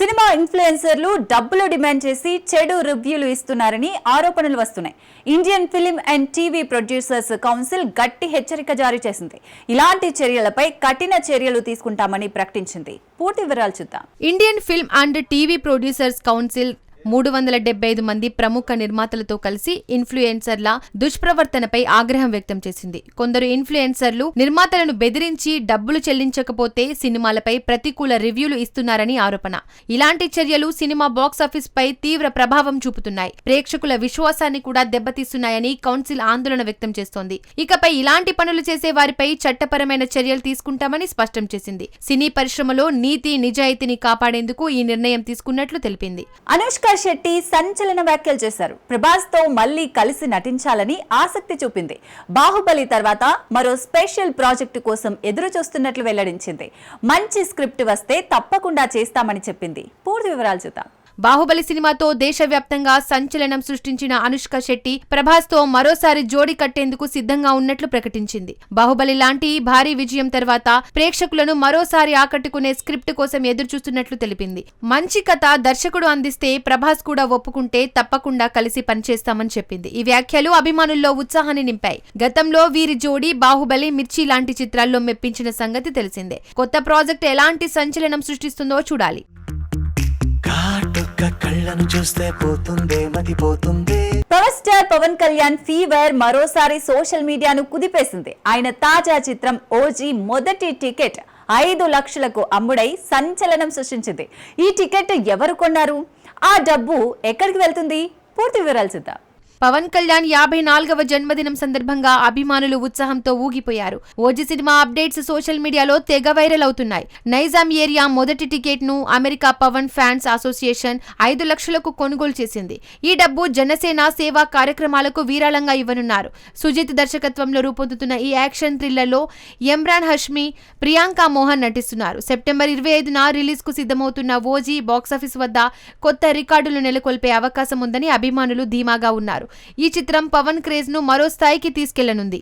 Cinema ఇన్ఫ్లుయెన్సర్లు డబ్బులు demand చేసి చెడు రివ్యూలు ఇస్తున్నారని ఆరోపణలు వస్తున్నాయి. Indian film and TV producers council గట్టి హెచ్చరిక జారీ చేసింది. ఇలాంటి చర్యలపై కఠిన చర్యలు తీసుకుంటామని ప్రకటించింది. పూర్తి వివరాలు చూద్దాం. Indian film and TV producers council 375 మంది ప్రముఖ నిర్మాతలతో కలిసి ఇన్ఫ్లుయెన్సర్ల దుష్ప్రవర్తనపై ఆగ్రహం వ్యక్తం చేసింది. కొందరు ఇన్ఫ్లుయెన్సర్లు నిర్మాతలను బెదిరించి డబ్బులు చెల్లించకపోతే సినిమాలపై ప్రతికూల రివ్యూలు ఇస్తున్నారని ఆరోపణ. ఇలాంటి చర్యలు సినిమా బాక్సాఫీస్ పై తీవ్ర ప్రభావం చూపుతున్నాయి, ప్రేక్షకుల విశ్వాసాన్ని కూడా దెబ్బతీస్తున్నాయని కౌన్సిల్ ఆందోళన వ్యక్తం చేస్తోంది. ఇకపై ఇలాంటి పనులు చేసే వారిపై చట్టపరమైన చర్యలు తీసుకుంటామని స్పష్టం చేసింది. సినీ పరిశ్రమలో నీతి నిజాయితీని కాపాడేందుకు ఈ నిర్ణయం తీసుకున్నట్లు తెలిపింది. అనుష్క శెట్టి సంచలన వ్యాఖ్యలు చేశారు. ప్రభాస్ తో మళ్లీ కలిసి నటించాలని ఆసక్తి చూపింది. బాహుబలి తర్వాత మరో స్పెషల్ ప్రాజెక్టు కోసం ఎదురు చూస్తున్నట్లు వెల్లడించింది. మంచి స్క్రిప్ట్ వస్తే తప్పకుండా చేస్తామని చెప్పింది. పూర్తి వివరాలు చూద్దాం. బాహుబలి సినిమాతో దేశవ్యాప్తంగా సంచలనం సృష్టించిన అనుష్క శెట్టి ప్రభాస్ తో మరోసారి జోడీ కట్టేందుకు సిద్ధంగా ఉన్నట్లు ప్రకటించింది. బాహుబలి లాంటి భారీ విజయం తర్వాత ప్రేక్షకులను మరోసారి ఆకట్టుకునే స్క్రిప్ట్ కోసం ఎదురుచూస్తున్నట్లు తెలిపింది. మంచి కథ దర్శకుడు అందిస్తే ప్రభాస్ కూడా ఒప్పుకుంటే తప్పకుండా కలిసి పనిచేస్తామని చెప్పింది. ఈ వ్యాఖ్యలు అభిమానుల్లో ఉత్సాహాన్ని నింపాయి. గతంలో వీరి జోడీ బాహుబలి, మిర్చి లాంటి చిత్రాల్లో మెప్పించిన సంగతి తెలిసిందే. కొత్త ప్రాజెక్ట్ ఎలాంటి సంచలనం సృష్టిస్తుందో చూడాలి. Power star Pawan Kalyan fever మరోసారి సోషల్ మీడియాను కుదిపేసింది. ఆయన తాజా చిత్రం ఓజీ మొదటి టికెట్ 5 లక్షలకు అమ్ముడై సంచలనం సృష్టించింది. ఈ టికెట్ ఎవరు కొన్నారు? ఆ డబ్బు ఎక్కడికి వెళ్తుంది? పూర్తి వివరాలు చూద్దాం. పవన్ కళ్యాణ్ 54వ జన్మదినం సందర్భంగా అభిమానులు ఉత్సాహంతో ఊగిపోయారు. ఓజీ సినిమా అప్డేట్స్ సోషల్ మీడియాలో తెగ వైరల్ అవుతున్నాయి. నైజాం ఏరియా మొదటి టికెట్ ను అమెరికా పవన్ ఫ్యాన్స్ అసోసియేషన్ 5 లక్షలకు కొనుగోలు చేసింది. ఈ డబ్బు జనసేన సేవా కార్యక్రమాలకు విరాళంగా ఇవ్వనున్నారు. సుజిత్ దర్శకత్వంలో రూపొందుతున్న ఈ యాక్షన్ థ్రిల్లర్లో ఇమ్రాన్ హష్మి, ప్రియాంక మోహన్ నటిస్తున్నారు. సెప్టెంబర్ 25న రిలీజ్ కు సిద్ధమవుతున్న ఓజీ బాక్సాఫీస్ వద్ద కొత్త రికార్డులు నెలకొల్పే అవకాశం ఉందని అభిమానులు ధీమాగా ఉన్నారు. ఈ చిత్రం పవన్ క్రేజ్ ను మరో స్థాయికి తీసుకెళ్లనుంది.